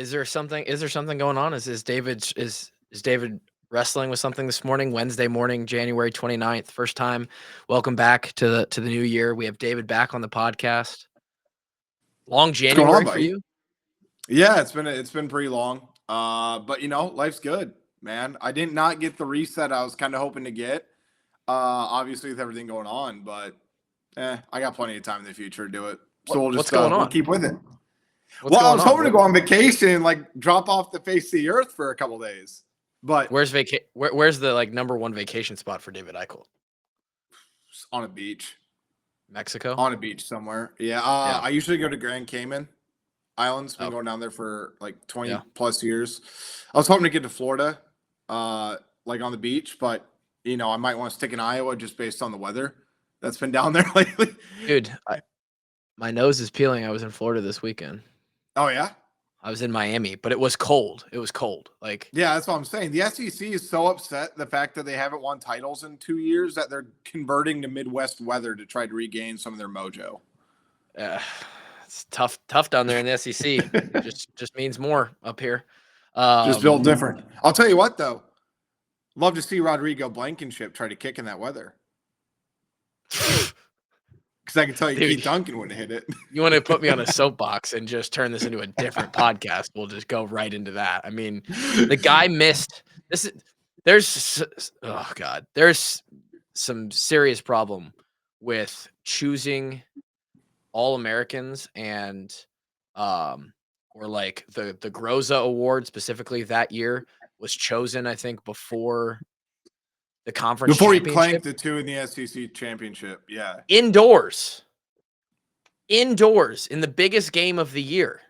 Is there something going on? Is David wrestling with something this morning? Wednesday morning, January 29th. First time. Welcome back to the new year. We have David back on the podcast. Long What's going on, January for buddy? you? Yeah, it's been pretty long. But life's good, man. I did not get the reset I was kind of hoping to get. Obviously with everything going on, but I got plenty of time in the future to do it. So What's going we'll on? keep with it. What's Well, I going was on? hoping to go on vacation and like drop off the face of the earth for a couple days. But Where's the like number one vacation spot for David Eickholt? on a beach. Mexico? On a beach somewhere. Yeah. Yeah. I usually go to Grand Cayman Islands. Been Oh, going down there for like 20 yeah. plus years. I was hoping to get to Florida, like on the beach, but I might want to stick in Iowa just based on the weather that's been down there lately. Dude, my nose is peeling. I was in Florida this weekend. Oh yeah? I was in Miami, but it was cold. It was cold. Like, Yeah, that's what I'm saying. The SEC is so upset the fact that they haven't won titles in 2 years that they're converting to Midwest weather to try to regain some of their mojo. it's tough down there in the SEC. It just means more up here. Just built different. I'll tell you what though. Love to see Rodrigo Blankenship try to kick in that weather. Because I can tell you, Dude, Keith Duncan wouldn't hit it. You want to put me on a soapbox and just turn this into a different podcast? We'll just go right into that. I mean, the guy missed. There's some serious problem with choosing All-Americans and or like the Groza Award specifically that year was chosen, I think, before the conference Before he championship. clanked the two in the SEC championship. Yeah. Indoors in the biggest game of the year.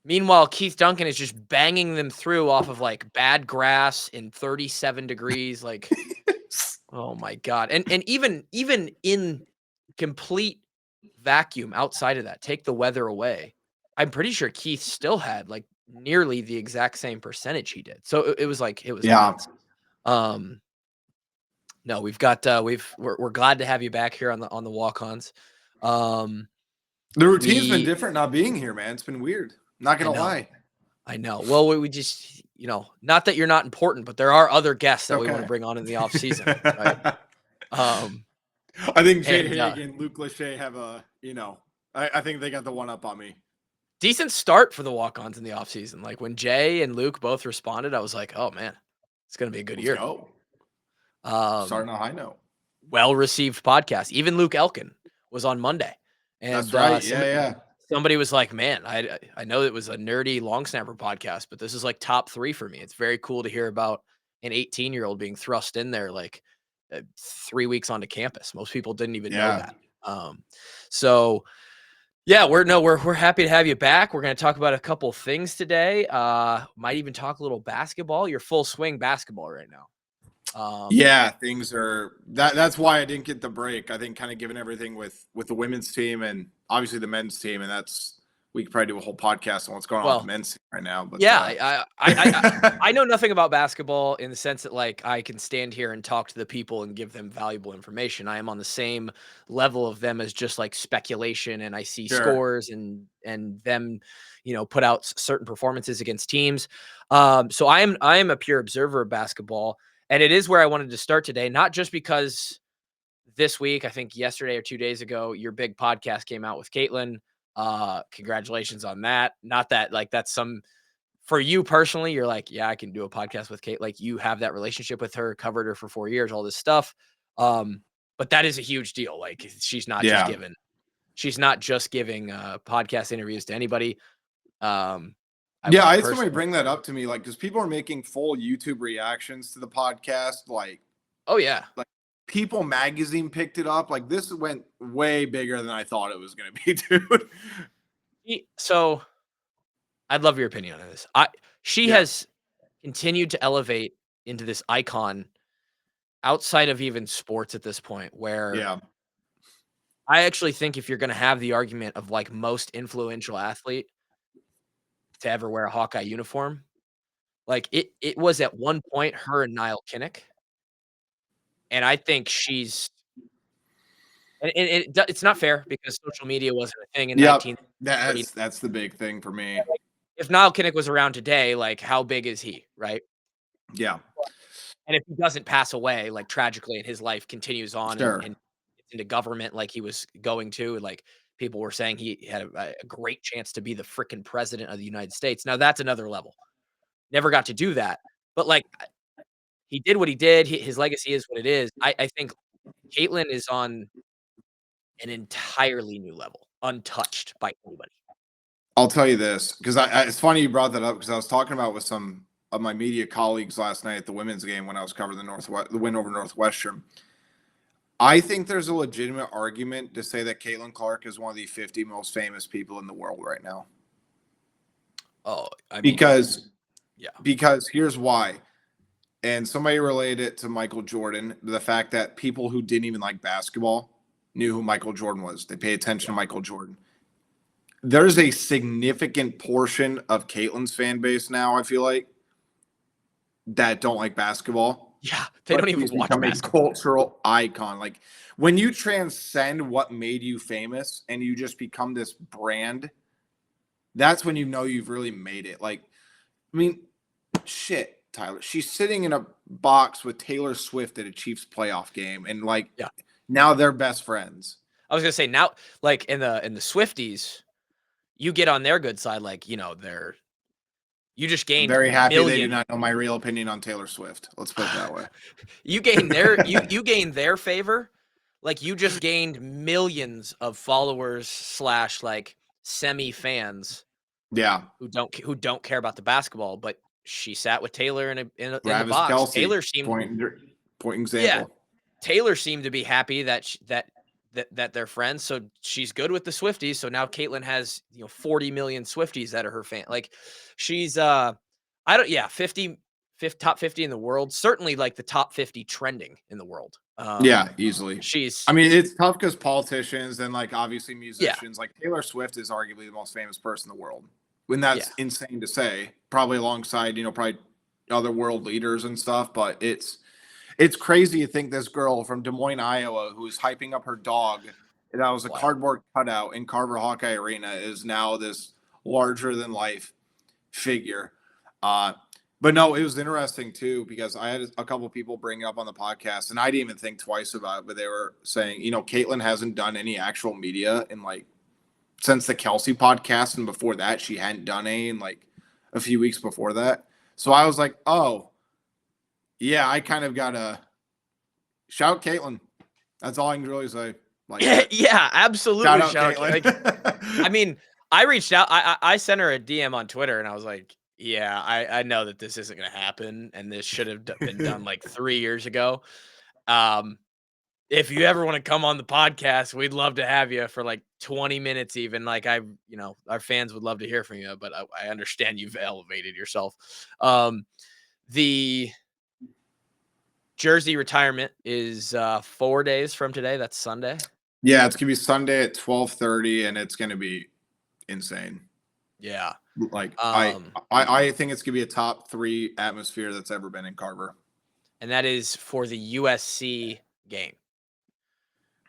Meanwhile, Keith Duncan is just banging them through off of like bad grass in 37 degrees. Like, oh my God. And even in complete vacuum outside of that, take the weather away, I'm pretty sure Keith still had like nearly the exact same percentage he did. So it was nuts. No, we're glad to have you back here on the walk-ons. The routine's been different not being here, man. It's been weird. Not gonna lie. I know. Well, we just, not that you're not important, but there are other guests that we want to bring on in the off season. Right? I think Jay Haig and Luke Lachey have I think they got the one up on me. Decent start for the walk-ons in the off season. Like when Jay and Luke both responded, I was like, oh man, it's gonna be a good year. Go. Starting a high note. Well-received podcast. Even Luke Elkin was on Monday. And that's right. Somebody was like, man, I know it was a nerdy long snapper podcast, but this is like top 3 for me. It's very cool to hear about an 18-year-old being thrust in there like 3 weeks onto campus. Most people didn't even know that. So yeah, we're happy to have you back. We're going to talk about a couple things today. Might even talk a little basketball. You're full swing basketball right now. Things are that's why I didn't get the break. I think kind of given everything with the women's team and obviously the men's team, and we could probably do a whole podcast on what's going on with the men's team right now. But I know nothing about basketball in the sense that like I can stand here and talk to the people and give them valuable information. I am on the same level of them as just like speculation, and I see scores and them, put out certain performances against teams. So I am a pure observer of basketball. And it is where I wanted to start today, not just because this week, I think yesterday or 2 days ago, your big podcast came out with Caitlin. Congratulations on that. Not that like that's for you personally, you're like, yeah, I can do a podcast with Kate. Like you have that relationship with her, covered her for 4 years, all this stuff. But that is a huge deal. Like she's not just giving podcast interviews to anybody. I had somebody bring that up to me, like, because people are making full YouTube reactions to the podcast. Like, oh yeah, like People Magazine picked it up. Like, this went way bigger than I thought it was going to be, dude. So, I'd love your opinion on this. She has continued to elevate into this icon outside of even sports at this point, where I actually think if you're going to have the argument of like most influential athlete to ever wear a Hawkeye uniform, like it was at one point her and Niall Kinnick. And I think it's not fair because social media wasn't a thing in 19. That's the big thing for me. if Niall Kinnick was around today, like, how big is he, right? Yeah. And if he doesn't pass away, like, tragically, and his life continues on and Sure. gets into government like he was going to, like, people were saying he had a great chance to be the frickin' president of the United States. Now that's another level. Never got to do that, but, like, he did what he did. His legacy is what it is. I think Caitlyn is on an entirely new level, untouched by anybody. I'll tell you this because it's funny you brought that up because I was talking about with some of my media colleagues last night at the women's game when I was covering the win over Northwestern. I think there's a legitimate argument to say that Caitlin Clark is one of the 50 most famous people in the world right now. Oh, I mean, because yeah. Because here's why. And somebody related it to Michael Jordan, the fact that people who didn't even like basketball knew who Michael Jordan was. They pay attention to Michael Jordan. There's a significant portion of Caitlin's fan base now, I feel like, that don't like basketball. Yeah, they don't even watch basketball. A cultural icon. Like when you transcend what made you famous and you just become this brand, that's when you know you've really made it. Like, I mean, shit, Tyler. She's sitting in a box with Taylor Swift at a Chiefs playoff game, and like, now they're best friends. I was gonna say now, like in the Swifties, you get on their good side, like you just gained. I'm very happy they do not know my real opinion on Taylor Swift. Let's put it that way. You gain their you gain their favor, like you just gained millions of followers / like semi fans. Yeah, who don't care about the basketball, but she sat with Taylor in the box. Kelce, Taylor seemed point example. Yeah, Taylor seemed to be happy that that they're friends, so she's good with the Swifties. So now Caitlyn has 40 million Swifties that are her fan. Like she's I don't 50 top 50 in the world, certainly like the top 50 trending in the world. Yeah, easily. I mean, it's tough because politicians and like obviously musicians, like Taylor Swift is arguably the most famous person in the world. When that's insane to say, probably alongside, probably other world leaders and stuff. But it's crazy to think this girl from Des Moines, Iowa, who's hyping up her dog, that was a cardboard cutout in Carver Hawkeye Arena, is now this larger than life figure. But no, it was interesting too, because I had a couple people bring it up on the podcast and I didn't even think twice about it, but they were saying, Caitlyn hasn't done any actual media in like since the Kelce podcast. And before that, she hadn't done any in like a few weeks before that. So I was like, oh, yeah, I kind of got to shout Caitlyn. That's all I can really say. Like, yeah, absolutely. Shout out Caitlyn. Like, I mean, I reached out. I sent her a DM on Twitter and I was like, yeah, I know that this isn't going to happen. And this should have been done like 3 years ago. If you ever want to come on the podcast, we'd love to have you for like 20 minutes, even. Like our fans would love to hear from you, but I understand you've elevated yourself. The jersey retirement is 4 days from today. That's Sunday. Yeah, it's gonna be Sunday at 12:30, and it's gonna be insane. Yeah, like I think it's gonna be a top 3 atmosphere that's ever been in Carver, and that is for the USC game.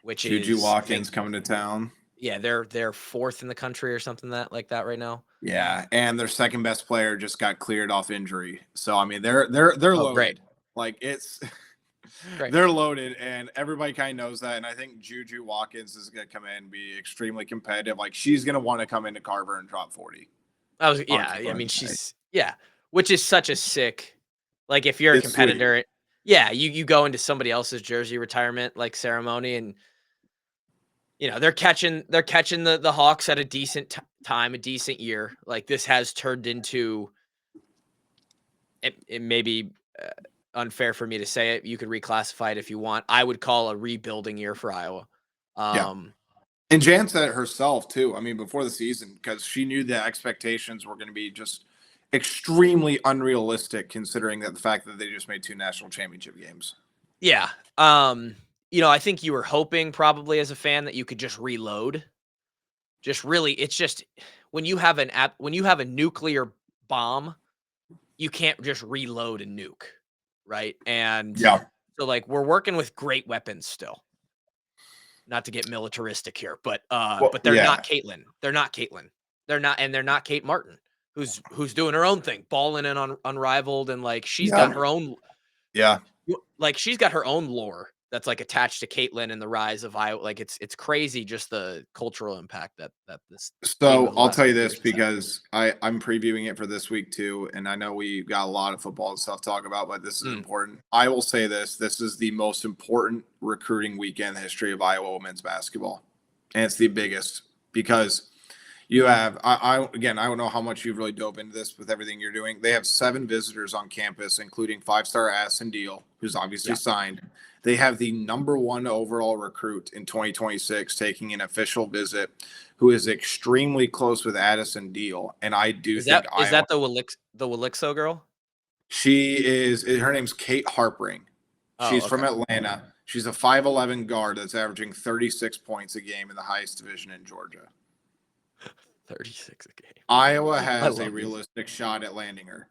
Which Juju Watkins coming to town. Yeah, they're 4th in the country or something like that right now. Yeah, and their second best player just got cleared off injury. So I mean, they're loaded. Great. Like it's they're loaded, and everybody kind of knows that. And I think Juju Watkins is gonna come in and be extremely competitive. Like she's gonna want to come into Carver and drop 40. I mean she's which is such a sick. Like if you're a competitor, sweet. You go into somebody else's jersey retirement like ceremony and. They're catching the Hawks at a decent time, a decent year. Like this has turned into it may be unfair for me to say it. You could reclassify it if you want. I would call a rebuilding year for Iowa. And Jan said it herself too. I mean, before the season, because she knew the expectations were going to be just extremely unrealistic, considering that the fact that they just made 2 national championship games. Yeah. I think you were hoping probably as a fan that you could just reload. It's just when you have a nuclear bomb, you can't just reload a nuke, right? And so like we're working with great weapons still. Not to get militaristic here, but they're not Caitlyn. They're not Caitlyn. They're not Kate Martin, who's doing her own thing, balling and unrivaled, and like she's got Yeah. her own Yeah. she's got her own lore that's like attached to Caitlyn and the rise of Iowa. Like it's crazy just the cultural impact that this game So of the I'll last tell you couple this years has had. because I'm previewing it for this week too, and I know we got a lot of football and stuff to talk about, but this is Mm. important. I will say this: this is the most important recruiting weekend in the history of Iowa women's basketball, and it's the biggest because you have again, I don't know how much you've really dove into this with everything you're doing. They have 7 visitors on campus, including 5-star Addison Deal, who's obviously Yeah. signed. They have the #1 overall recruit in 2026 taking an official visit, who is extremely close with Addison Deal. And I do Is think Iowa. that the Willixo girl? She is. Her name's Kate Harpring. Oh, She's from okay. Atlanta. She's a 5'11" guard that's averaging 36 points a game in the highest division in Georgia. 36 a game. Iowa I has a love this. realistic shot at landing her.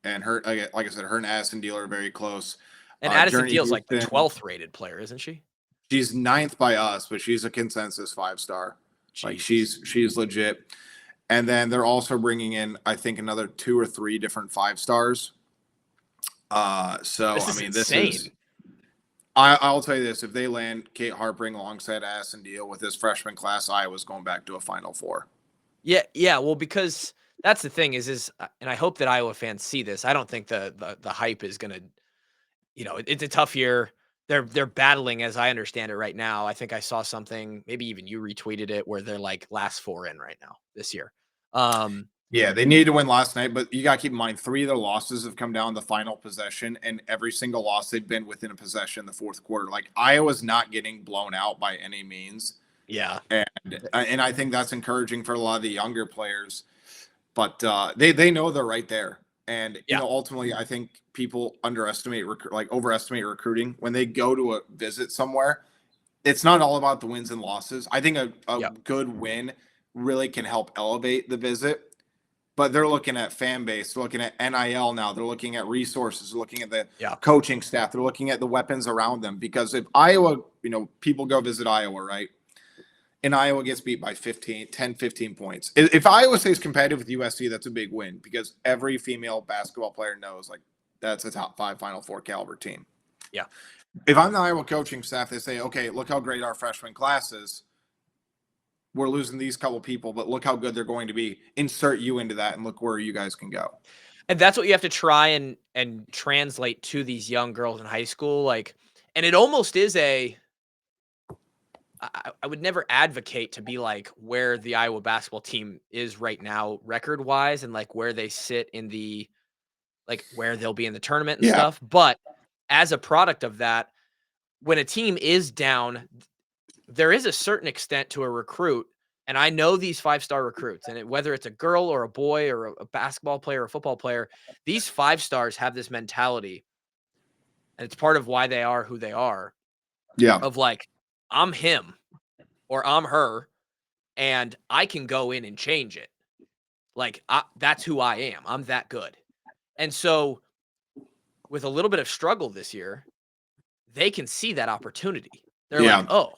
And her, like I said, her and Addison Deal are very close. And Addison Journey Deal's like the Houston, 12th rated player, isn't she? she's 9th by us, but she's a consensus 5-star. Like Jesus. she's legit. And then they're also bringing in, I think, another 2 or 3 different 5-stars. So This I is mean, insane. this is. I'll tell you this: if they land Kate Harpring alongside Addison Deal with this freshman class, Iowa's going back to a Final Four. Yeah. Well, because that's the thing is, and I hope that Iowa fans see this. I don't think the hype is gonna, it's a tough year. They're battling, as I understand it right now. I think I saw something, maybe even you retweeted it, where they're like last 4 in right now this year. Yeah, they needed to win last night, but you got to keep in mind 3 of their losses have come down the final possession, and every single loss they've been within a possession in the fourth quarter. Like Iowa's not getting blown out by any means, Yeah. and I think that's encouraging for a lot of the younger players. But they know they're right there, and Yeah. ultimately, I think people overestimate recruiting when they go to a visit somewhere. It's not all about the wins and losses. I think a good win really can help elevate the visit. But they're looking at fan base, they're looking at NIL now, they're looking at resources, they're looking at the coaching staff, they're looking at the weapons around them. Because if Iowa, people go visit Iowa, right? And Iowa gets beat by 10, 15 points. If Iowa stays competitive with USC, that's a big win because every female basketball player knows like that's a top 5 Final Four caliber team. Yeah. If I'm the Iowa coaching staff, they say, okay, look how great our freshman class is. We're losing these couple people, but look how good they're going to be. Insert you into that and look where you guys can go. And that's what you have to try and translate to these young girls in high school. Like, and it almost is I would never advocate to be like where the Iowa basketball team is right now, record wise, and like where they sit in the, like where they'll be in the tournament and stuff. But as a product of that, when a team is down, there is a certain extent to a recruit. And I know these 5-star recruits, and whether it's a girl or a boy or a basketball player or a football player, these 5-stars have this mentality, and it's part of why they are who they are. Yeah. Of like, I'm him or I'm her, and I can go in and change it. Like, that's who I am. I'm that good. And so, with a little bit of struggle this year, they can see that opportunity. They're like, oh,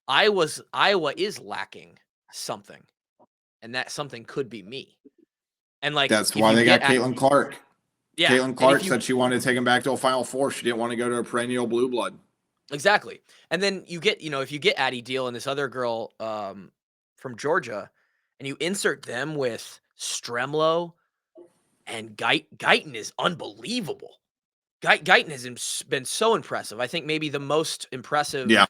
Iowa is lacking something, and that something could be me. And like, that's why they got Caitlin Clark. Yeah, Caitlin Clark said she wanted to take him back to a Final Four. She didn't want to go to a perennial blue blood. Exactly. And then you get, if you get Addie Deal and this other girl from Georgia, and you insert them with Stremlo and Guyton is unbelievable. Guyton has been so impressive. I think maybe the most impressive. Yeah.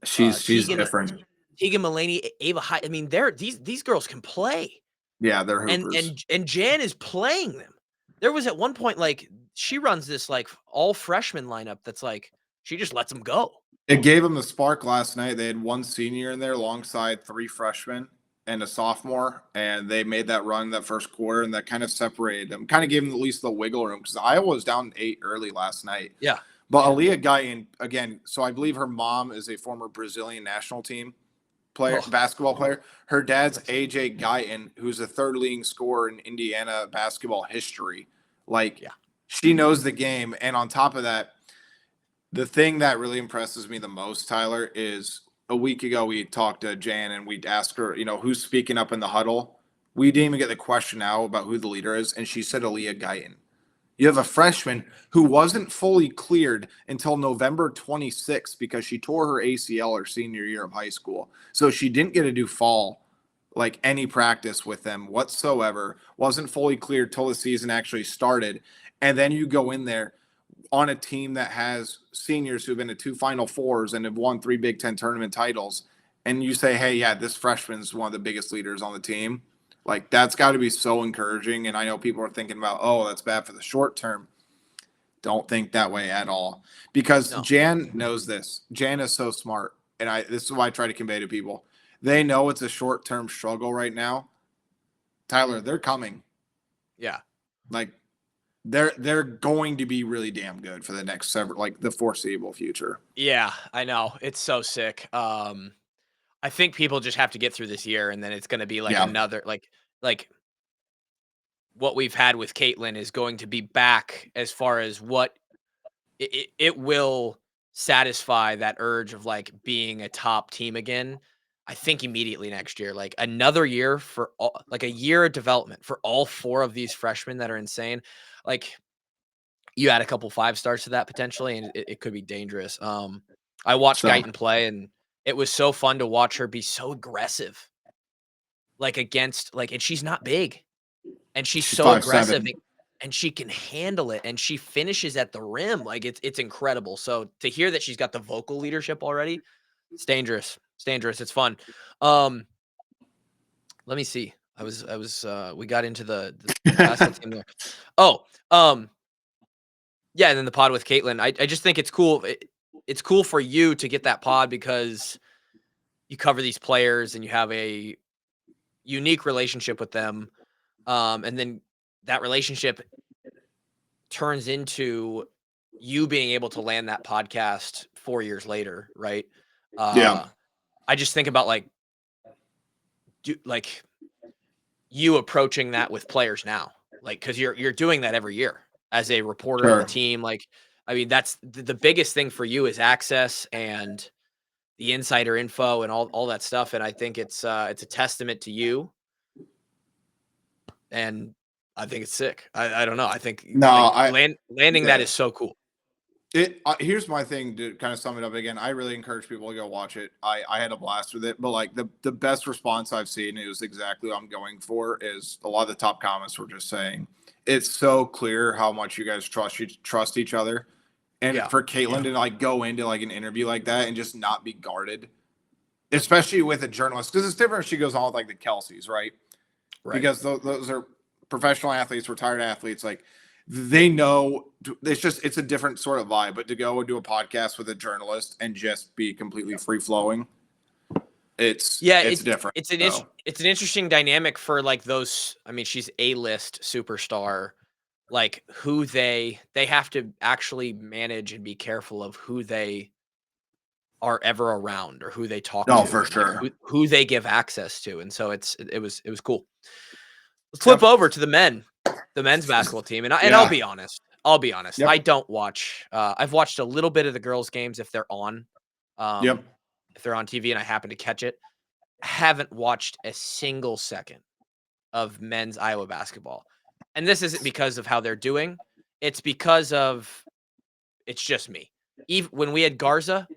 She's different. Tegan Mulaney, Ava High. I mean, these girls can play. Yeah, they're hoopers. And Jan is playing them. There was at one point, like, she runs this like all freshman lineup that's like she just lets them go. It gave them the spark last night. They had 1 senior in there alongside 3 freshmen and a sophomore, and they made that run that first quarter, and that kind of separated them, kind of gave them at least the wiggle room because Iowa was down 8 early last night. Yeah. But Aaliyah Guyton, again, so I believe her mom is a former Brazilian national team basketball player. Her dad's AJ Guyton, who's a 3rd leading scorer in Indiana basketball history. Like, she knows the game. And on top of that, the thing that really impresses me the most, Tyler, is a week ago we talked to Jan and we'd ask her, who's speaking up in the huddle. we didn't even get the question out about who the leader is, and she said Aaliyah Guyton. You have a freshman who wasn't fully cleared until November 26th because she tore her ACL her senior year of high school. So she didn't get to do fall, like any practice with them whatsoever, wasn't fully cleared till the season actually started. And then you go in there on a team that has seniors who've been to 2 Final Fours and have won 3 Big Ten tournament titles. And you say, hey, yeah, this freshman's one of the biggest leaders on the team. Like, that's got to be so encouraging. And I know people are thinking about, oh, that's bad for the short term. Don't think that way at all. Because No. Jan knows this. Jan is so smart. And this is why I try to convey to people. They know it's a short-term struggle right now. Tyler, they're coming. Yeah. Like, they're going to be really damn good for the next several, like, the foreseeable future. Yeah, I know. It's so sick. I think people just have to get through this year, and then it's going to be like Yeah. another like what we've had with Caitlin is going to be back as far as what it will satisfy that urge of like being a top team again. I think immediately next year, like another year for all, like a year of development for all 4 of these freshmen that are insane. Like you add a couple 5 stars to that potentially, and it could be dangerous. I watched So Guyton play, and it was so fun to watch her be so aggressive, like against like, and she's not big, and she's she's so aggressive, 5'7". and she can handle it, and she finishes at the rim. Like it's incredible. So to hear that she's got the vocal leadership already, it's dangerous. It's dangerous. It's fun. Um, let me see. We got into the basketball team there. Oh, yeah, and then the pod with Caitlin. I just think it's cool. It's cool for you to get that pod because you cover these players and you have a unique relationship with them. And then that relationship turns into you being able to land that podcast 4 years later, right? Yeah. I just think about like you approaching that with players now, like because you're doing that every year as a reporter on the Sure. team. Like, I mean, that's the biggest thing for you is access and the insider info and all that stuff. And I think it's a testament to you. And I think it's sick. I don't know. I think No, like landing that yeah. is so cool. Here's my thing to kind of sum it up again. I really encourage people to go watch it. I had a blast with it, but like the best response I've seen is exactly what I'm going for. Is a lot of the top comments were just saying it's so clear how much you guys trust each other, and Yeah. for Caitlin to like go into like an interview like that and just not be guarded, especially with a journalist, because it's different if she goes on with like the Kelseys, right? Right. Because those are professional athletes, retired athletes, like they know it's a different sort of vibe. But to go and do a podcast with a journalist and just be completely free flowing, it's different. It's an interesting dynamic for like those. I mean, she's A-list superstar. Like who they have to actually manage and be careful of who they are ever around or who they talk No, to, for and like sure. who they give access to. And so it was cool. Let's flip over to the men's basketball team. And I'll be honest. Yep. I don't watch. I've watched a little bit of the girls' games if they're on. Yep. If they're on TV and I happen to catch it. Haven't watched a single second of men's Iowa basketball. And this isn't because of how they're doing. It's because of it's just me. Even when we had Garza,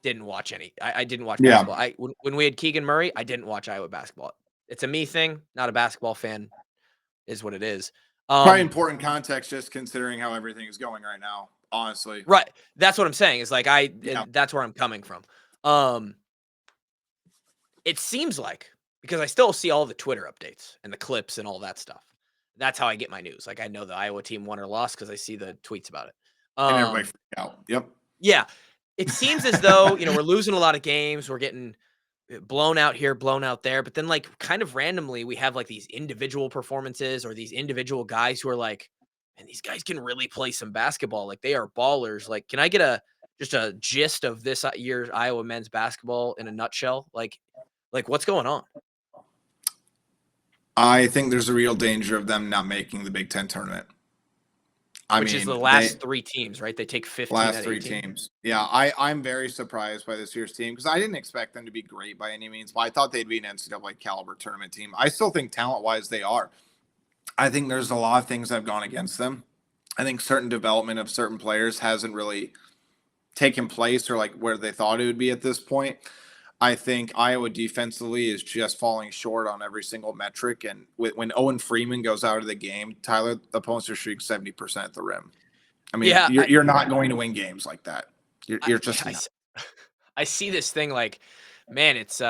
didn't watch any. I didn't watch Yeah. basketball. When we had Keegan Murray, I didn't watch Iowa basketball. It's a me thing, not a basketball fan, is what it is. Probably important context, just considering how everything is going right now. Honestly, Right. That's what I'm saying. Is like Yeah. that's where I'm coming from. It seems like because I still see all the Twitter updates and the clips and all that stuff. That's how I get my news. Like I know the Iowa team won or lost because I see the tweets about it. And everybody freaked out. Yep. Yeah. It seems as though, we're losing a lot of games. We're getting blown out here, blown out there. But then, like, kind of randomly, we have like these individual performances or these individual guys who are like, and these guys can really play some basketball. Like, they are ballers. Like, can I get just a gist of this year's Iowa men's basketball in a nutshell? Like what's going on? I think there's a real danger of them not making the Big Ten tournament. I which is the mean, last 3 teams, right? They take 15 last at 3 18. teams. Yeah, I'm very surprised by this year's team because I didn't expect them to be great by any means, but I thought they'd be an NCAA caliber tournament team. I still think talent-wise they are. I think there's a lot of things that have gone against them. I think certain development of certain players hasn't really taken place or like where they thought it would be at this point. I think Iowa defensively is just falling short on every single metric. And when Owen Freeman goes out of the game, Tyler, the opponents are shooting 70% at the rim. I mean, Yeah, you're not going to win games like that. I You're just I not. s I see this thing like, man, it's,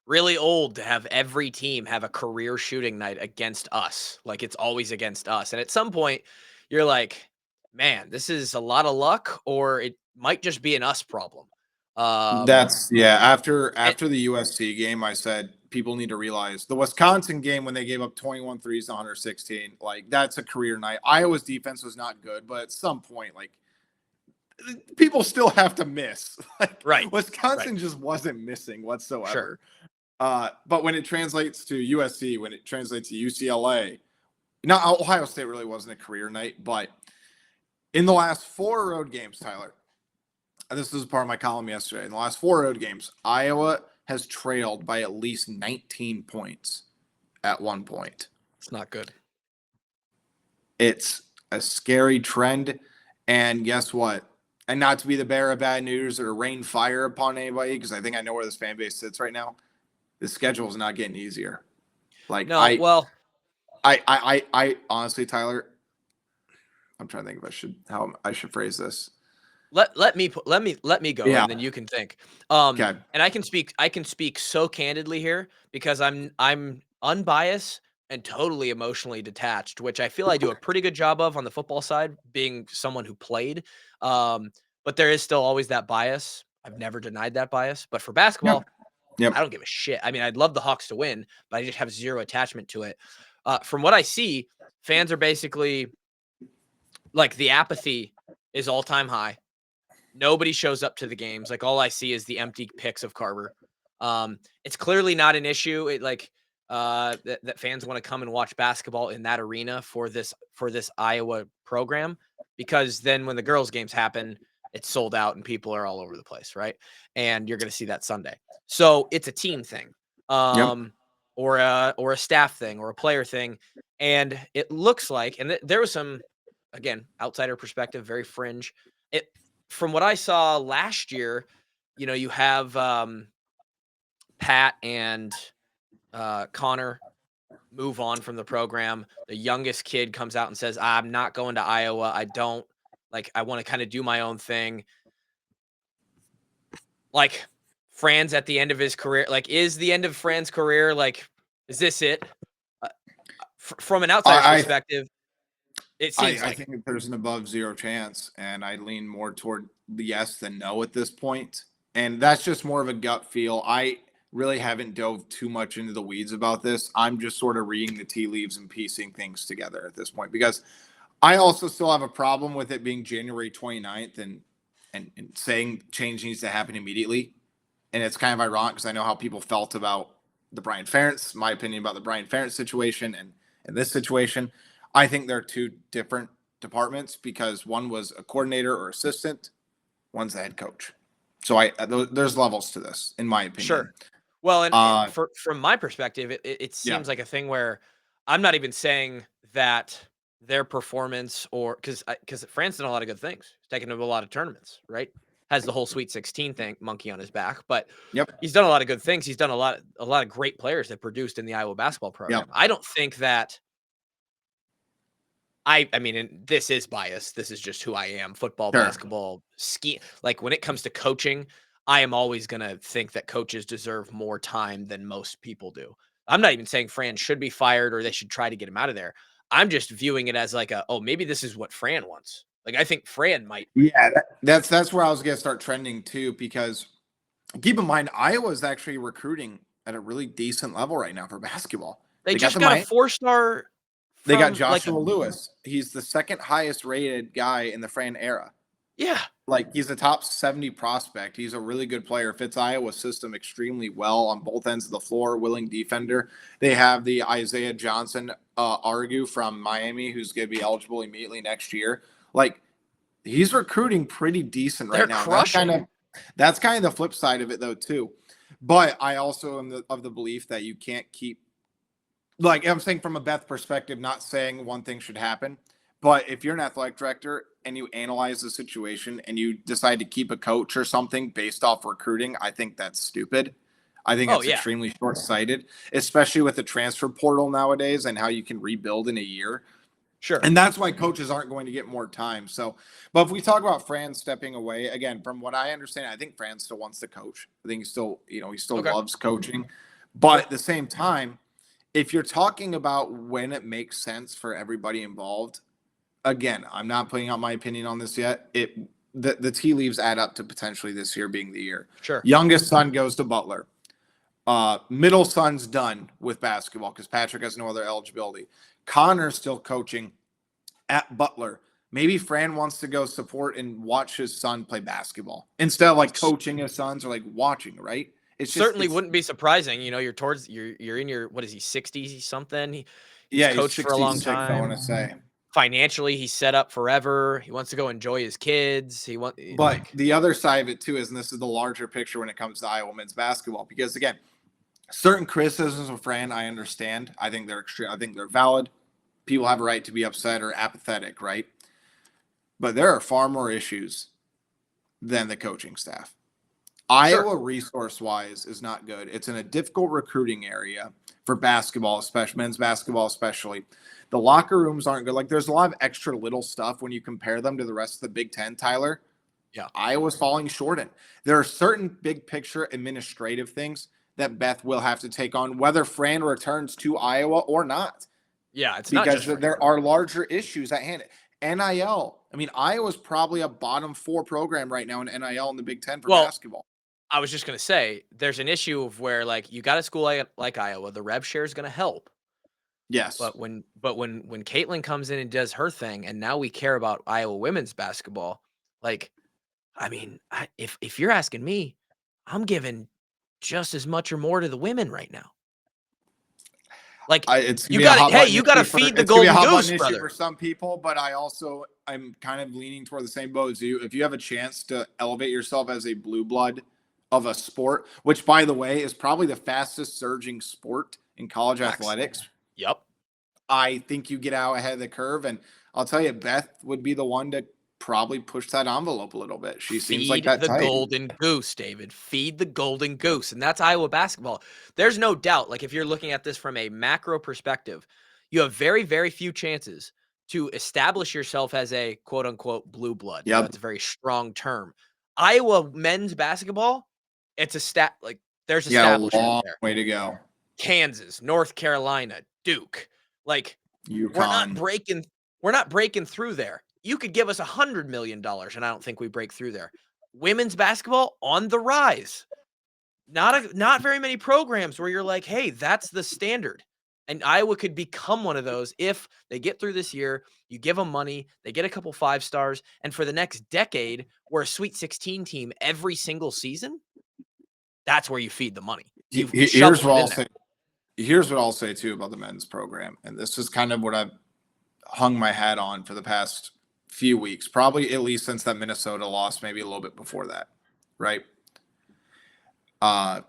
really old to have every team have a career shooting night against us. Like, it's always against us, and at some point, you're like, "Man, this is a lot of luck, or it might just be an us problem." Um, That's yeah. and After the USC game, I said people need to realize the Wisconsin game when they gave up 21 threes to 116. Like that's a career night. Iowa's defense was not good, but at some point, like people still have to miss. Like right, right, Wisconsin just wasn't missing sure. whatsoever. But when it translates to USC, when it translates to UCLA, now Ohio State really wasn't a career night, but in the last 4 road games, Tyler, and this was part of my column yesterday. In the last 4 road games, Iowa has trailed by at least 19 points at one point. It's not good. It's a scary trend. And guess what? And not to be the bearer of bad news or rain fire upon anybody, because I think I know where this fan base sits right now. The schedule is not getting easier. Like No, well, I honestly, Tyler, I'm trying to think if how I should phrase this. let me go, Yeah. and then you can think. Okay. And I can speak so candidly here because I'm unbiased and totally emotionally detached, which I feel I do a pretty good job of on the football side, being someone who played. But there is still always that bias. I've never denied that bias. But for basketball, Yep. Yep. I don't give a shit. I mean, I'd love the Hawks to win, but I just have zero attachment to it. From what I see, fans are basically like the apathy is all time high. Nobody shows up to the games. Like all I see is the empty pics of Carver. It's clearly not an issue. It like that fans want to come and watch basketball in that arena for this Iowa program because then when the girls games happen, it's sold out and people are all over the place, right? And you're going to see that Sunday. So it's a team thing, Yep. or a staff thing, or a player thing, and it looks like, and there was some, again, outsider perspective, very fringe. It From what I saw last year, you have Pat and Connor move on from the program. The youngest kid comes out and says, "I'm not going to Iowa. I don't like. I want to kind of do my own thing." Like Fran's at the end of his career. Like, is the end of Fran's career? Like, is this it? Uh, from an outsider's I perspective, it seems I like it. think that there's an above zero chance, and I lean more toward the yes than no at this point. And that's just more of a gut feel. I really haven't dove too much into the weeds about this. I'm just sort of reading the tea leaves and piecing things together at this point because I also still have a problem with it being January 29th and saying change needs to happen immediately. And it's kind of ironic because I know how people felt about the Brian Ferentz, my opinion about the Brian Ferentz situation and this situation. I think they're two different departments because one was a coordinator or assistant, one's the head coach. So there's levels to this, in my opinion. Sure. Well, and Uh, from my perspective, it yeah, seems like a thing where I'm not even saying that their performance, or because Fran's done a lot of good things. He's taken to a lot of tournaments, right? Has the whole Sweet 16 thing monkey on his back, but yep, he's done a lot of good things. He's done a lot of great players that produced in the Iowa basketball yep, program. I don't think that I mean, and this is bias. This is just who I am. Football, sure. basketball, ski. Like when it comes to coaching, I am always going to think that coaches deserve more time than most people do. I'm not even saying Fran should be fired or they should try to get him out of there. I'm just viewing it as like oh, maybe this is what Fran wants. Like I think Fran might. Yeah, that's where I was going to start trending too, because keep in mind Iowa's actually recruiting at a really decent level right now for basketball. They They got just the got a Miami. 4-star They got from like Joshua Lewis. He's the second highest rated guy in the Fran era. yeah. Like he's a top 70 prospect. He's a really good player. Fits Iowa's system extremely well on both ends of the floor. Willing defender. They have the Isaiah Johnson Argu from Miami, who's going to be eligible immediately next year. Like, he's recruiting pretty decent right They're now. crushing. That's kind of the flip side of it, though, too. But I also am of the belief that you can't keep, like I'm saying from a Beth perspective, not saying one thing should happen. But if you're an athletic director and you analyze the situation and you decide to keep a coach or something based off recruiting, I think that's stupid. I think it's extremely short-sighted, especially with the transfer portal nowadays and how you can rebuild in a year. Sure. And that's why coaches aren't going to get more time. So, but if we talk about Fran stepping away, again, from what I understand, I think Fran still wants to coach. I think he still loves coaching. But at the same time, if you're talking about when it makes sense for everybody involved, again, I'm not putting out my opinion on this yet. The tea leaves add up to potentially this year being the year. Sure. Youngest son goes to Butler. Middle son's done with basketball because Patrick has no other eligibility. Connor's still coaching at Butler. Maybe Fran wants to go support and watch his son play basketball instead of like coaching his sons or like watching, right? It certainly wouldn't be surprising. You know, you're in your, what is he, 60 something? He's coached for a long time. I want to say. Financially, he's set up forever. He wants to go enjoy his kids. But the other side of it too is, and this is the larger picture when it comes to Iowa men's basketball, because again, certain criticisms of Fran, I understand. I think they're extreme. I think they're valid. People have a right to be upset or apathetic, right? But there are far more issues than the coaching staff. Iowa, resource-wise, is not good. It's in a difficult recruiting area for basketball, especially men's basketball, especially. The locker rooms aren't good. Like, there's a lot of extra little stuff when you compare them to the rest of the Big Ten, Tyler. Yeah. Iowa's falling short in. There are certain big picture administrative things that Beth will have to take on, whether Fran returns to Iowa or not. Yeah, it's because not just there are larger issues at hand. NIL. I mean, Iowa's probably a bottom 4 program right now in NIL in the Big Ten for basketball. I was just going to say, there's an issue of where, like, you got a school like Iowa, the rev share is going to help. Yes. But when Caitlin comes in and does her thing, and now we care about Iowa women's basketball, like, I mean, if you're asking me, I'm giving just as much or more to the women right now. Like, you got to feed the golden goose, brother. For some people, but I'm kind of leaning toward the same boat as you. If you have a chance to elevate yourself as a blue blood of a sport, which, by the way, is probably the fastest surging sport in college athletics. Yep. I think you get out ahead of the curve, and I'll tell you, Beth would be the one to probably push that envelope a little bit. She seems like that type. Feed the golden goose, David. Feed the golden goose. And that's Iowa basketball. There's no doubt. Like, if you're looking at this from a macro perspective, you have very, very few chances to establish yourself as a quote unquote blue blood. Yep. That's a very strong term. Iowa men's basketball, it's there's establishment a long there. Way to go. Kansas, North Carolina, Duke. Like, UConn. We're not breaking through there. You could give us $100 million, and I don't think we break through there. Women's basketball on the rise. Not very many programs where you're like, hey, that's the standard. And Iowa could become one of those if they get through this year. You give them money, they get a couple 5 stars, and for the next decade, we're a Sweet 16 team every single season. That's where you feed the money. Here's what I'll say too about the men's program, and this is kind of what I've hung my hat on for the past few weeks, probably at least since that Minnesota loss, maybe a little bit before that, right? An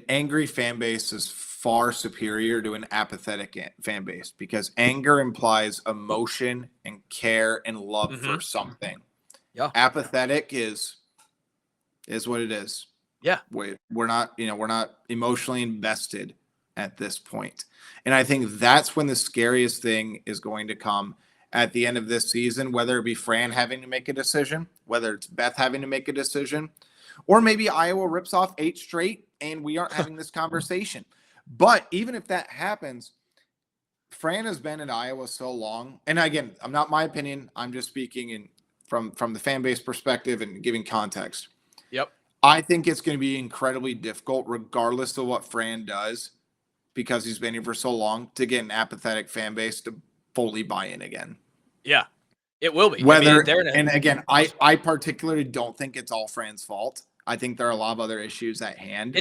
angry fan base is far superior to an apathetic fan base, because anger implies emotion and care and love for something. Yeah. Apathetic is what it is. Yeah. We're not emotionally invested at this point. And I think that's when the scariest thing is going to come at the end of this season, whether it be Fran having to make a decision, whether it's Beth having to make a decision, or maybe Iowa rips off 8 straight and we aren't having this conversation. But even if that happens, Fran has been in Iowa so long. And again, I'm not my opinion. I'm just speaking from the fan base perspective and giving context. Yep. I think it's going to be incredibly difficult, regardless of what Fran does, because he's been here for so long, to get an apathetic fan base to fully buy in again. Yeah, it will be. I particularly don't think it's all Fran's fault. I think there are a lot of other issues at hand.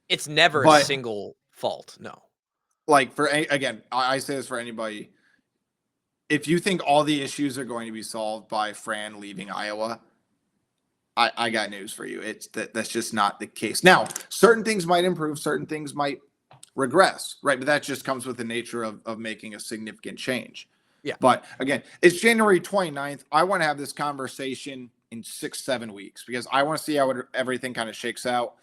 It's never a single fault. No. like again, I say this for anybody. If you think all the issues are going to be solved by Fran leaving Iowa, I got news for you. That's just not the case. Now, certain things might improve, certain things might regress, right? But that just comes with the nature of making a significant change. Yeah. But again, it's January 29th. I want to have this conversation in 6-7 weeks because I want to see how everything kind of shakes out.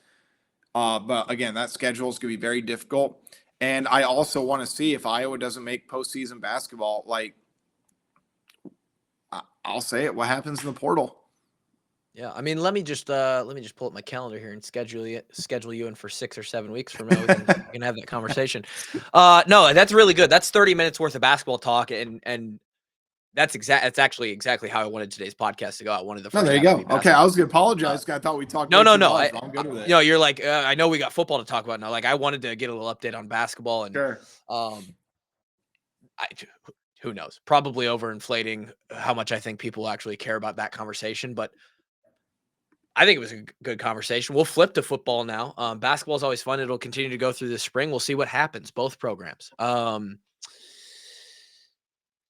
But again, that schedule is going to be very difficult. And I also want to see if Iowa doesn't make postseason basketball, like, I'll say it, what happens in the portal? Yeah, I mean, let me just pull up my calendar here and schedule you in for 6 or 7 weeks from now. We can have that conversation. No, that's really good. That's 30 minutes worth of basketball talk, and that's actually exactly how I wanted today's podcast to go. I wanted the first. No, there you go. Okay, I was gonna apologize. I thought we talked. No. I'm good with it. You know, you're like, I know we got football to talk about now. Like, I wanted to get a little update on basketball, and sure. Who knows? Probably overinflating how much I think people actually care about that conversation, but I think it was a good conversation. We'll flip to football now. Basketball is always fun. It'll continue to go through this spring. We'll see what happens, both programs.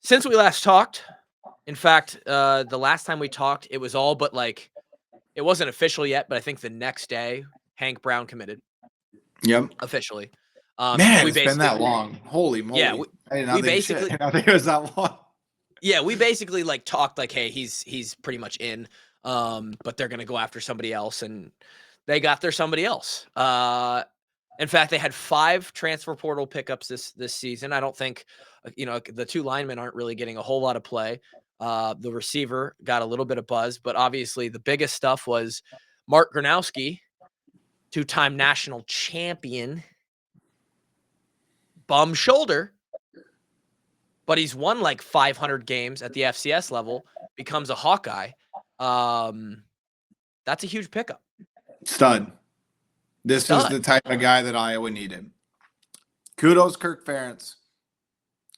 Since we last talked, in fact, the last time we talked, it was all but like, it wasn't official yet, but I think the next day, Hank Brown committed. Yep. Officially. Man, it's been that long. Holy moly. Yeah, we basically, I think it was that long. Yeah, we basically like talked like, hey, he's pretty much in. But they're gonna go after somebody else, and they got their somebody else. In fact, they had 5 transfer portal pickups this season. I don't think, the 2 linemen aren't really getting a whole lot of play. The receiver got a little bit of buzz, but obviously the biggest stuff was Mark Gronowski, 2-time national champion, bum shoulder, but he's won like 500 games at the FCS level, becomes a Hawkeye. That's a huge pickup. Stud. This is the type of guy that Iowa needed. Kudos Kirk Ferentz.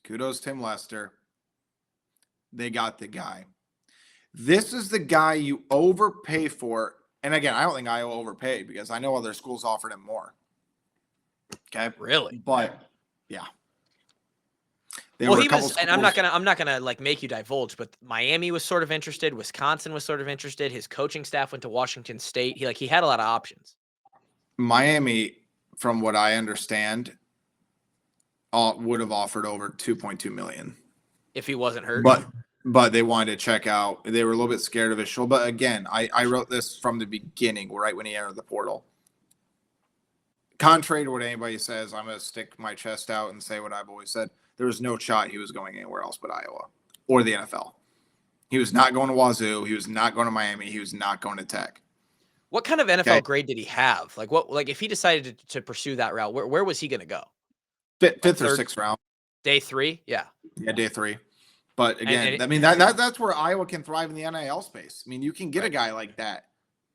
Kudos Tim Lester. They got the guy. This is the guy you overpay for. And again, I don't think Iowa overpaid because I know other schools offered him more. Okay. Really? But yeah. Well, he was, and I'm not gonna like make you divulge, but Miami was sort of interested. Wisconsin was sort of interested. His coaching staff went to Washington State. He had a lot of options. Miami, from what I understand, would have offered over $2.2 million if he wasn't hurt. But they wanted to check out. They were a little bit scared of his shoulder. But again, I wrote this from the beginning, right when he entered the portal. Contrary to what anybody says, I'm going to stick my chest out and say what I've always said. There was no shot he was going anywhere else but Iowa or the NFL. He was not going to Wazoo. He was not going to Miami. He was not going to Tech. What kind of NFL grade did he have? Like if he decided to pursue that route, where was he going to go? Fifth or sixth round. Day 3? Yeah. Yeah, day 3. But again, I mean, that's where Iowa can thrive in the NIL space. I mean, you can get a guy like that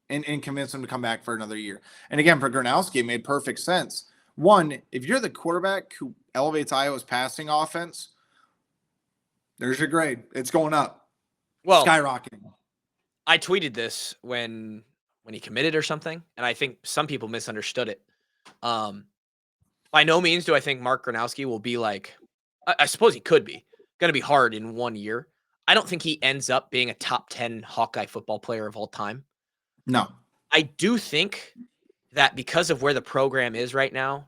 and convince him to come back for another year. And again, for Gronowski, it made perfect sense. One, if you're the quarterback who elevates Iowa's passing offense, there's your grade. It's going up. Well, skyrocketing. I tweeted this when he committed or something, and I think some people misunderstood it. By no means do I think Mark Gronowski will be like, I suppose he could be, going to be hard in 1 year. I don't think he ends up being a top 10 Hawkeye football player of all time. No. I do think that because of where the program is right now,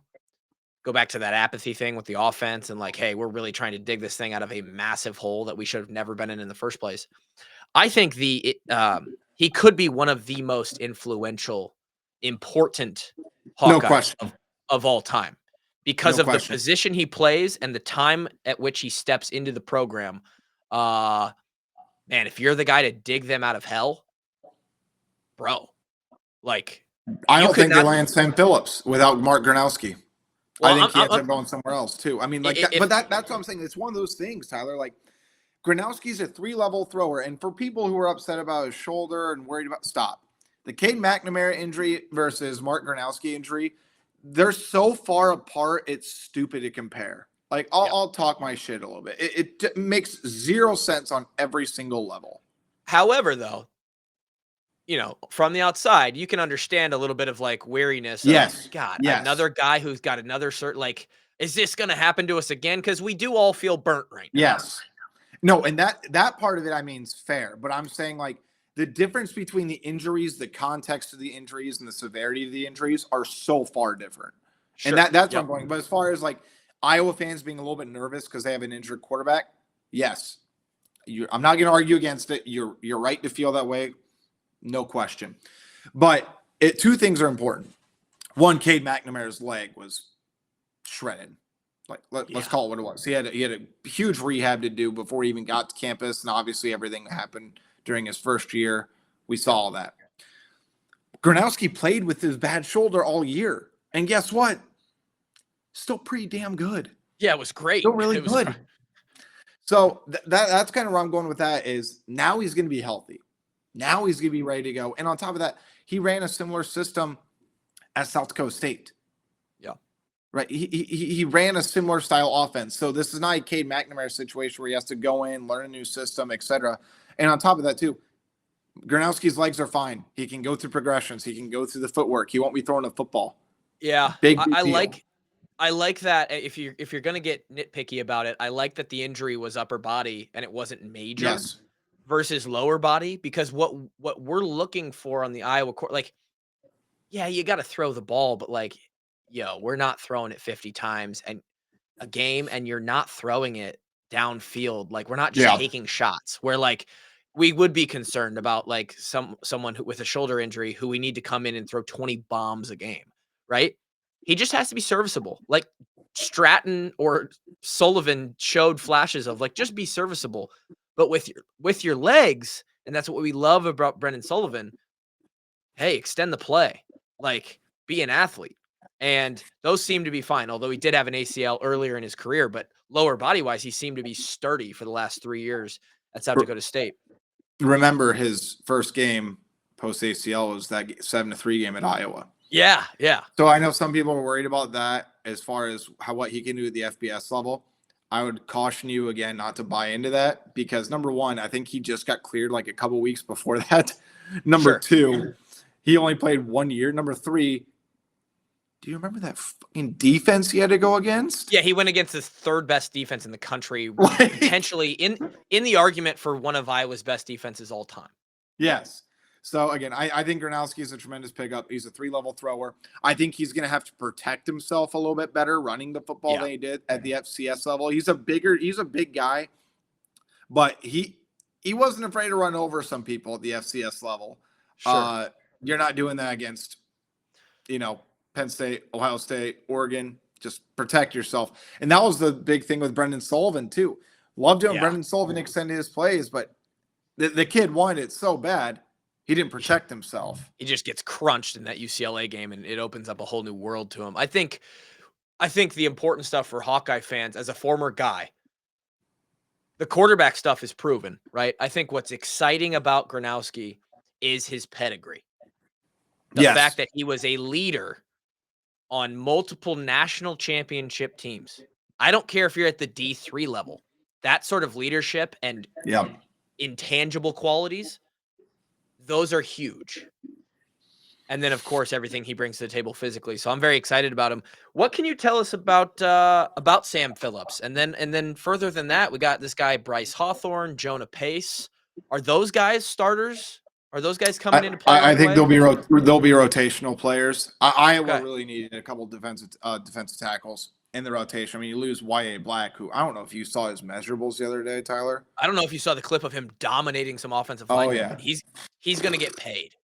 go back to that apathy thing with the offense and like, hey, we're really trying to dig this thing out of a massive hole that we should have never been in the first place. I think he could be one of the most influential, important Hawkeyes of all time because of the position he plays and the time at which he steps into the program. Man, if you're the guy to dig them out of hell, bro, like I don't think they land Sam Phillips without Mark Gronowski. Well, I think he ends up going somewhere else too. I mean, like, that's what I'm saying. It's one of those things, Tyler. Like, Gronowski's a 3-level thrower, and for people who are upset about his shoulder and worried about the Cade McNamara injury versus Mark Gronowski injury, they're so far apart. It's stupid to compare. Like, I'll talk my shit a little bit. It makes 0 sense on every single level. However, though, from the outside, you can understand a little bit of like weariness. Yes. Another guy who's got another certain, like, Is this going to happen to us again? Because we do all feel burnt right now. Yes. No, and that part of it, I mean, is fair. But I'm saying, like, the difference between the injuries, the context of the injuries, and the severity of the injuries are so far different. Sure. And that's where I'm going. But as far as, like, Iowa fans being a little bit nervous because they have an injured quarterback, yes. I'm not going to argue against it. You're right to feel that way. No question. But two things are important. One, Cade McNamara's leg was shredded. Like, let's call it what it was. He had a huge rehab to do before he even got to campus, and obviously everything that happened during his first year, we saw all that. Gronowski played with his bad shoulder all year, and guess what? Still pretty damn good. Yeah, it was great. Still really good. So that's kind of where I'm going with that. Is now he's going to be healthy. Now he's going to be ready to go. And on top of that, he ran a similar system at South Dakota State. Yeah. Right. He ran a similar style offense. So this is not a Cade McNamara situation where he has to go in, learn a new system, etc. And on top of that, too, Gronowski's legs are fine. He can go through progressions. He can go through the footwork. He won't be throwing a football. Yeah. Big I like that. If you're going to get nitpicky about it, I like that the injury was upper body and it wasn't major. Yes. Versus lower body, because what we're looking for on the Iowa court, like, yeah, you got to throw the ball, but like, we're not throwing it 50 times and a game, and you're not throwing it downfield. Like, we're not just taking shots. Where, like, we would be concerned about, like, someone with a shoulder injury who we need to come in and throw 20 bombs a game, right? He just has to be serviceable. Like Stratton or Sullivan showed flashes of, like, just be serviceable. But with your legs, and that's what we love about Brendan Sullivan, hey, extend the play. Like, be an athlete. And those seem to be fine, although he did have an ACL earlier in his career. But lower body-wise, he seemed to be sturdy for the last 3 years at South Dakota State. Remember his first game post-ACL was that 7-3 game at Iowa. Yeah. So I know some people are worried about that as far as what he can do at the FBS level. I would caution you again not to buy into that because, number one, I think he just got cleared like a couple weeks before that. Number two, he only played 1 year. Number three, do you remember that fucking defense he had to go against? Yeah, he went against the third best defense in the country, potentially in the argument for one of Iowa's best defenses all time. Yes. So, again, I think Gronowski is a tremendous pickup. He's a 3-level thrower. I think he's going to have to protect himself a little bit better running the football than he did at the FCS level. He's a big guy, but he wasn't afraid to run over some people at the FCS level. Sure. You're not doing that against, Penn State, Ohio State, Oregon. Just protect yourself. And that was the big thing with Brendan Sullivan, too. Loved doing Brendan Sullivan extended his plays, but the kid wanted it so bad. He didn't protect himself. He just gets crunched in that UCLA game, and it opens up a whole new world to him. I think the important stuff for Hawkeye fans, as a former guy, the quarterback stuff is proven, right? I think what's exciting about Gronowski is his pedigree. The fact that he was a leader on multiple national championship teams. I don't care if you're at the D3 level. That sort of leadership and intangible qualities, those are huge. And then, of course, everything he brings to the table physically. So I'm very excited about him. What can you tell us about Sam Phillips? And then further than that, we got this guy Bryce Hawthorne, Jonah Pace. Are those guys starters? Are those guys coming into play? I think they'll be rotational players. Iowa really needed a couple defensive tackles in the rotation. I mean, you lose Y.A. Black, who I don't know if you saw his measurables the other day, Tyler. I don't know if you saw the clip of him dominating some offensive linemen. He's going to get paid.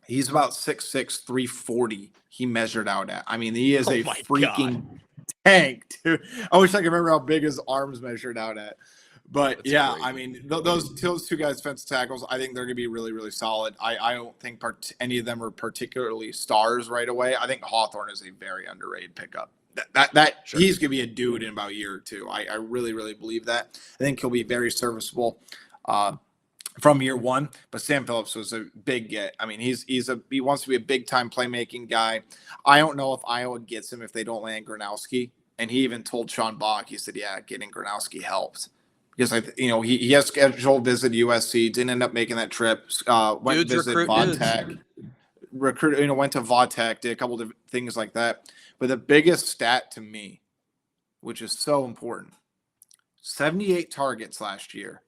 He's about 6'6", 340. He measured out at. I mean, he is a freaking tank, dude. I wish I could remember how big his arms measured out at. But crazy. I mean, those two guys, defensive tackles, I think they're going to be really, really solid. I don't think any of them are particularly stars right away. I think Hawthorne is a very underrated pickup. He's going to be a dude in about a year or two. I really, really believe that. I think he'll be very serviceable from year one. But Sam Phillips was a big get. I mean, he wants to be a big time playmaking guy. I don't know if Iowa gets him if they don't land Gronowski. And he even told Sean Bach, he said, getting Gronowski helps. Because he has scheduled visit USC, didn't end up making that trip. Went to visit Von Tech. recruited, went to Vautech, did a couple of things like that. But the biggest stat to me, which is so important, 78 targets last year,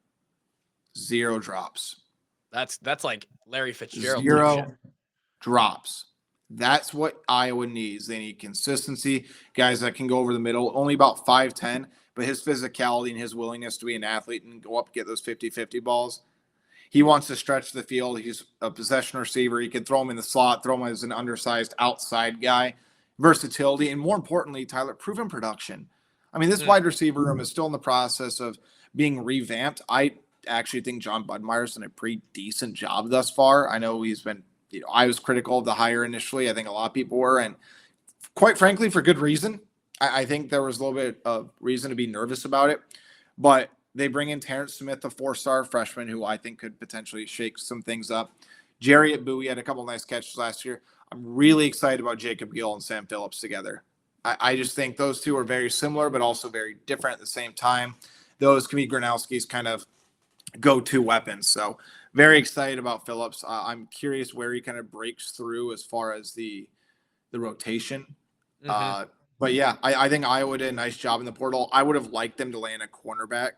0 drops. That's like Larry Fitzgerald type 0 shit. drops. That's what Iowa needs. They need consistency, guys that can go over the middle. Only about 5'10", but his physicality and his willingness to be an athlete and go up and get those 50-50 balls. He wants to stretch the field. He's a possession receiver. He can throw him in the slot, throw him as an undersized outside guy. Versatility, and more importantly, Tyler, proven production. I mean, this wide receiver room is still in the process of being revamped. I actually think John Budmeier's done a pretty decent job thus far. I know he's been, I was critical of the hire initially. I think a lot of people were, and quite frankly, for good reason. I think there was a little bit of reason to be nervous about it, but they bring in Terrence Smith, a 4-star freshman, who I think could potentially shake some things up. Jerry at Bowie had a couple nice catches last year. I'm really excited about Jacob Gill and Sam Phillips together. I just think those two are very similar, but also very different at the same time. Those can be Gronowski's kind of go-to weapons. So very excited about Phillips. I'm curious where he kind of breaks through as far as the rotation. But yeah, I think Iowa did a nice job in the portal. I would have liked them to land a cornerback.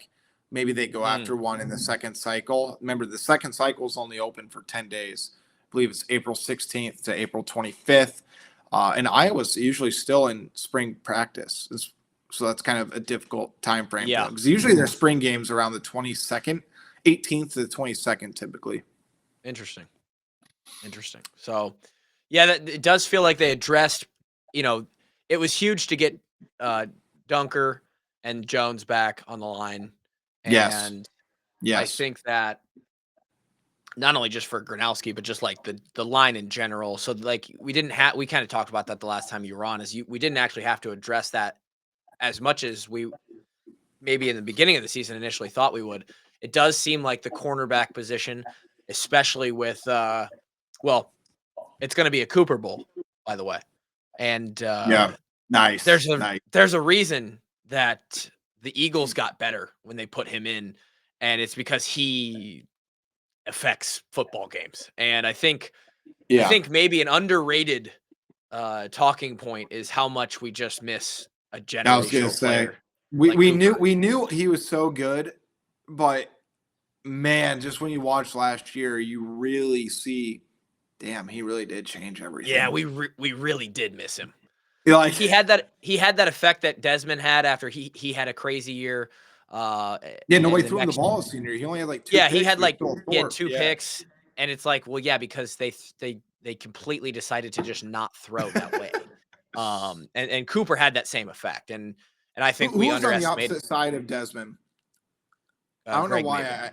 Maybe they go after one in the second cycle. Remember, the second cycle is only open for 10 days. I believe it's April 16th to April 25th. And Iowa's usually still in spring practice. So that's kind of a difficult time frame for them. Because usually their spring games around the 22nd, 18th to the 22nd typically. Interesting. So, yeah, it does feel like they addressed, it was huge to get Dunker and Jones back on the line. And I think that not only just for Gronowski, but just like the line in general. So like we kind of talked about that the last time you were on, we didn't actually have to address that as much as we maybe in the beginning of the season initially thought we would. It does seem like the cornerback position, especially with, it's going to be a Cooper Bowl, by the way. And nice. There's a reason that the Eagles got better when they put him in, and it's because he affects football games. And I think maybe an underrated talking point is how much we just miss a generational player. We knew he was so good, but man, just when you watch last year, you really see, damn, he really did change everything. Yeah, we really did miss him. Like he had that effect that Desmond had after he had a crazy year. Nobody threw him the ball senior. He only had like 2 picks. He had 2 picks, and it's like, well, yeah, because they completely decided to just not throw that way. And Cooper had that same effect, and I think we underestimated. On the opposite side of Desmond? I don't know why.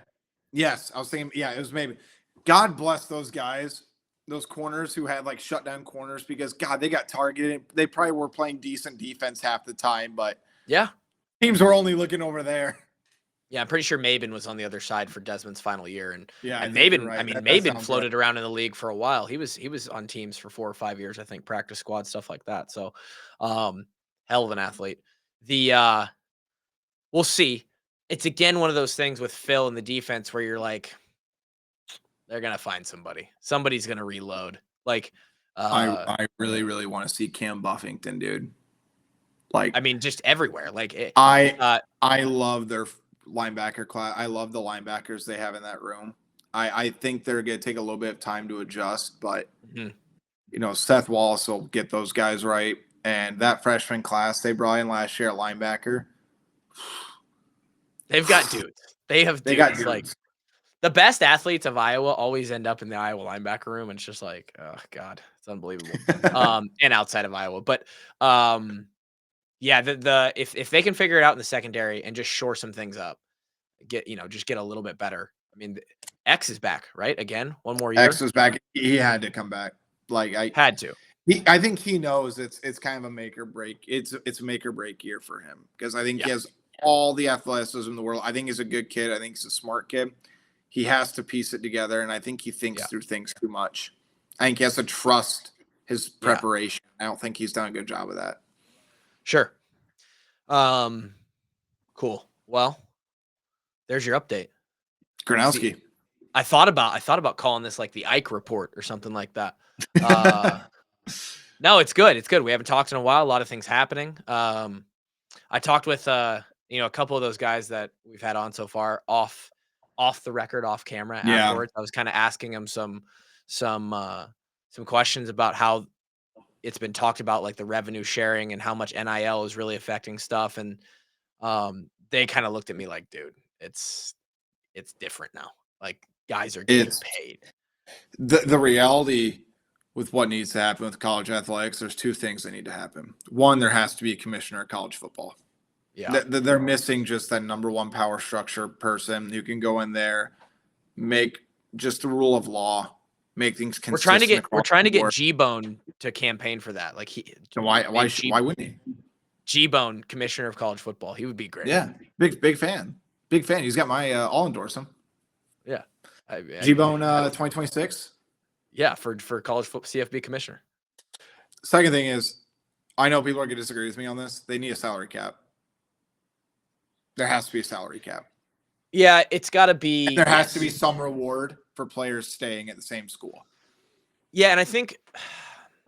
Yes, I was thinking. Yeah, it was maybe. God bless those guys, those corners who had like shutdown corners, because God, they got targeted. They probably were playing decent defense half the time, but teams were only looking over there. Yeah, I'm pretty sure Maben was on the other side for Desmond's final year, and Maben. Right. Maben floated around in the league for a while. He was on teams for 4 or 5 years, I think, practice squad, stuff like that. So, hell of an athlete. We'll see. It's again one of those things with Phil and the defense where you're like, they're gonna find somebody. Somebody's gonna reload. Like, I really, really want to see Cam Buffington, dude. Like, just everywhere. Like, I love their linebacker class. I love the linebackers they have in that room. I think they're going to take a little bit of time to adjust, but Seth Wallace will get those guys right. And that freshman class they brought in last year at linebacker, they've got dudes. They got dudes. Like, the best athletes of Iowa always end up in the Iowa linebacker room, and it's just like, oh God, it's unbelievable. And outside of Iowa, but if they can figure it out in the secondary and just shore some things up, just get a little bit better. I mean, X is back, right? Again, one more year. X is back. He had to come back. I think he knows it's kind of a make or break. It's a make or break year for him, because I think he has all the athleticism in the world. I think he's a good kid. I think he's a smart kid. He has to piece it together, and I think he thinks through things too much. I think he has to trust his preparation. I don't think he's done a good job of that. Sure. Cool. Well, there's your update. Gronowski. I thought about calling this like the Ike report or something like that. No, it's good. It's good. We haven't talked in a while. A lot of things happening. I talked with a couple of those guys that we've had on so far off the record, off camera Yeah, afterwards. I was kind of asking them some questions about how it's been talked about, like the revenue sharing and how much NIL is really affecting stuff. And they kind of looked at me like, dude, it's different now. Like guys are getting it's paid. the reality with what needs to happen with college athletics. There's two things that need to happen. One, there has to be a commissioner of college football. Yeah. They're missing just that number one power structure person who can go in there, make just the rule of law, make things consistent. We're trying to get G-Bone to campaign for that. Like why wouldn't he? G-Bone, commissioner of college football. He would be great. Yeah, big fan. Big fan. He's got my I'll endorse him. Yeah. G-Bone 2026. Yeah, for college football CFB commissioner. Second thing is, I know people are going to disagree with me on this. They need a salary cap. There has to be a salary cap. Yeah, it's got to be. And there has to be some reward for players staying at the same school. Yeah, and I think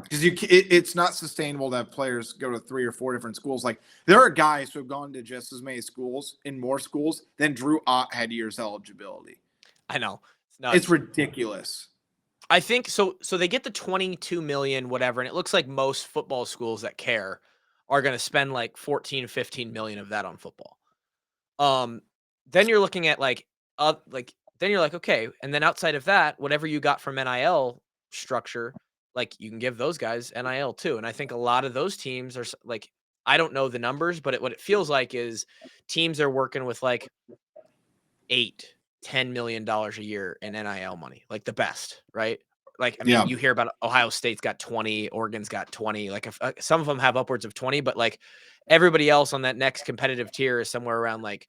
because it's not sustainable to have players go to 3 or 4 different schools. Like there are guys who have gone to just as many schools in more schools than Drew Ott had years eligibility. I know it's ridiculous. I think so. So they get the 22 million, whatever, and it looks like most football schools that care are going to spend like 14, 15 million of that on football. Then you're looking at then you're like, okay, and then outside of that, whatever you got from NIL structure, like you can give those guys NIL too. And I think a lot of those teams are like, I don't know the numbers, but what it feels like is teams are working with like $8-10 million a year in NIL money, like the best, right? Like, I mean, you hear about Ohio State's got 20, Oregon's got 20, like if, some of them have upwards of 20, but like everybody else on that next competitive tier is somewhere around like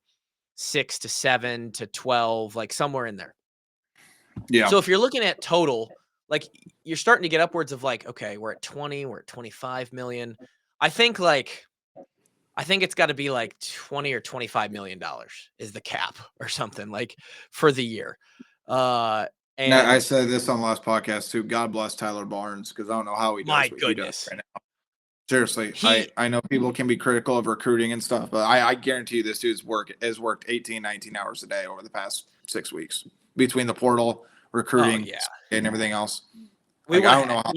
6 to 7 to 12, like somewhere in there. Yeah. So if you're looking at total, like you're starting to get upwards of like, okay, we're at 20, we're at 25 million. I think it's got to be like 20 or $25 million is the cap or something like for the year. And I said this on the last podcast too. God bless Tyler Barnes because I don't know how he does my what goodness. he does right now. Seriously, I know people can be critical of recruiting and stuff, but I guarantee you this dude's has worked 18, 19 hours a day over the past 6 weeks between the portal, recruiting, and everything else. I don't know how.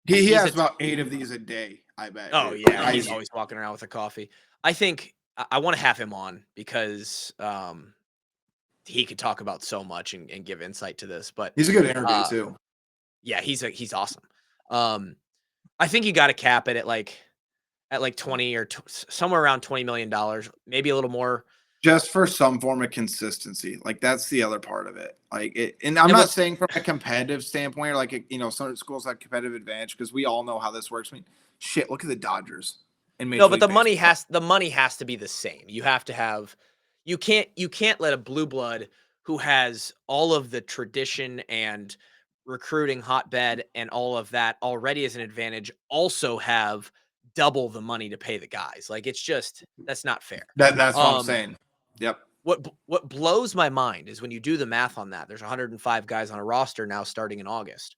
He has about 8 of these a day, I bet. Oh, yeah. He's always walking around with a coffee. I think I want to have him on because he could talk about so much and give insight to this. But he's a good interview too. Yeah, he's awesome. I think you got to cap it at like 20 or somewhere around $20 million, maybe a little more. Just for some form of consistency. Like that's the other part of it. And I'm not saying from a competitive standpoint or like, some schools have competitive advantage because we all know how this works. I mean, shit, look at the Dodgers. No, but the money has to be the same. You have to have, you can't let a blue blood who has all of the tradition and recruiting hotbed and all of that already as an advantage also have double the money to pay the guys. Like that's not fair. That's what I'm saying. Yep. What blows my mind is when you do the math on that. There's 105 guys on a roster now starting in August.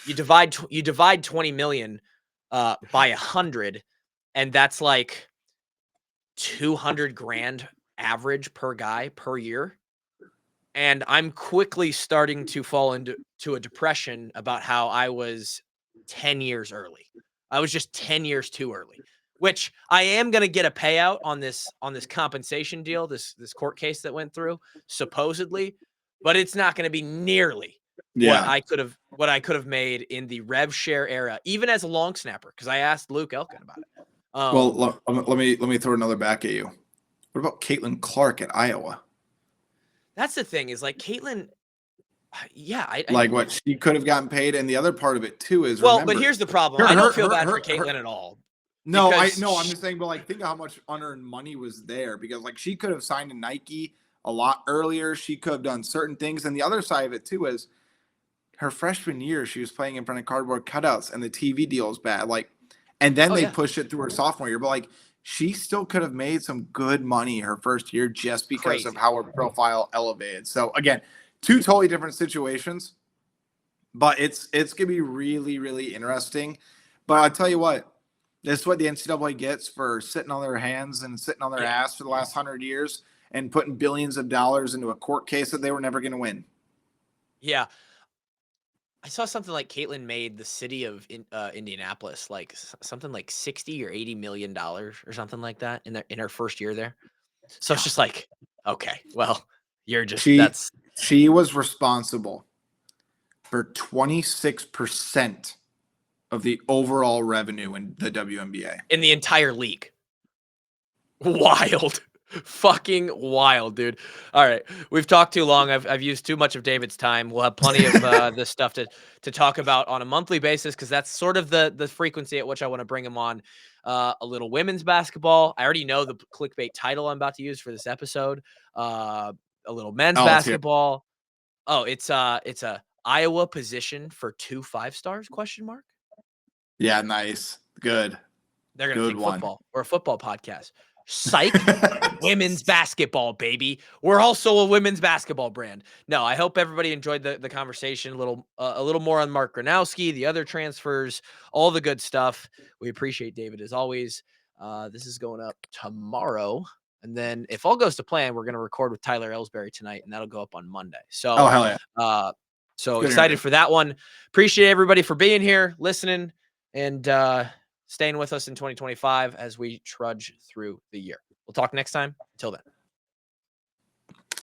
You divide 20 million by 100, and that's like 200 grand average per guy per year. And I'm quickly starting to fall into a depression about how I was 10 years early. I was just 10 years too early, which I am going to get a payout on this compensation deal, this court case that went through supposedly, but it's not going to be nearly what I could have made in the rev share era, even as a long snapper. Cause I asked Luke Elkin about it. Well, let me throw another back at you. What about Caitlin Clark at Iowa? That's the thing is like Caitlin. Yeah. What she could have gotten paid. And the other part of it too is, but here's the problem. I don't feel bad for Caitlin at all. No, I'm just saying, but think of how much unearned money was there because she could have signed a Nike a lot earlier. She could have done certain things. And the other side of it too is her freshman year, she was playing in front of cardboard cutouts and the TV deal is bad. And then they pushed it through her sophomore year, but she still could have made some good money her first year just because of how her profile elevated. So again, Two totally different situations. But it's gonna be really, really interesting. But I tell you what, this is what the NCAA gets for sitting on their hands and sitting on their ass for the last 100 years and putting billions of dollars into a court case that they were never going to win. Yeah. I saw something like Caitlin made the city of Indianapolis like something like 60 or 80 million dollars or something like that in her first year there. So it's just like, okay, well, you're just she was responsible for 26% of the overall revenue in the WNBA. In the entire league. Wild. Fucking wild, dude. All right. We've talked too long. I've used too much of David's time. We'll have plenty of this stuff to talk about on a monthly basis because that's sort of the frequency at which I want to bring him on. A little women's basketball. I already know the clickbait title I'm about to use for this episode. A little men's basketball. Oh, it's a Iowa position for 2 5-stars? ? Yeah, nice. Good. They're going to think football. We're a football podcast. Psych. Women's basketball, baby. We're also a women's basketball brand. No, I hope everybody enjoyed the conversation. A little more on Mark Gronowski, the other transfers, all the good stuff. We appreciate David as always. This is going up tomorrow. And then if all goes to plan, we're going to record with Tyler Ellsbury tonight, and that'll go up on Monday. So, hell yeah. So good excited for that one. Appreciate everybody for being here, listening, and staying with us in 2025 as we trudge through the year. We'll talk next time. Until then.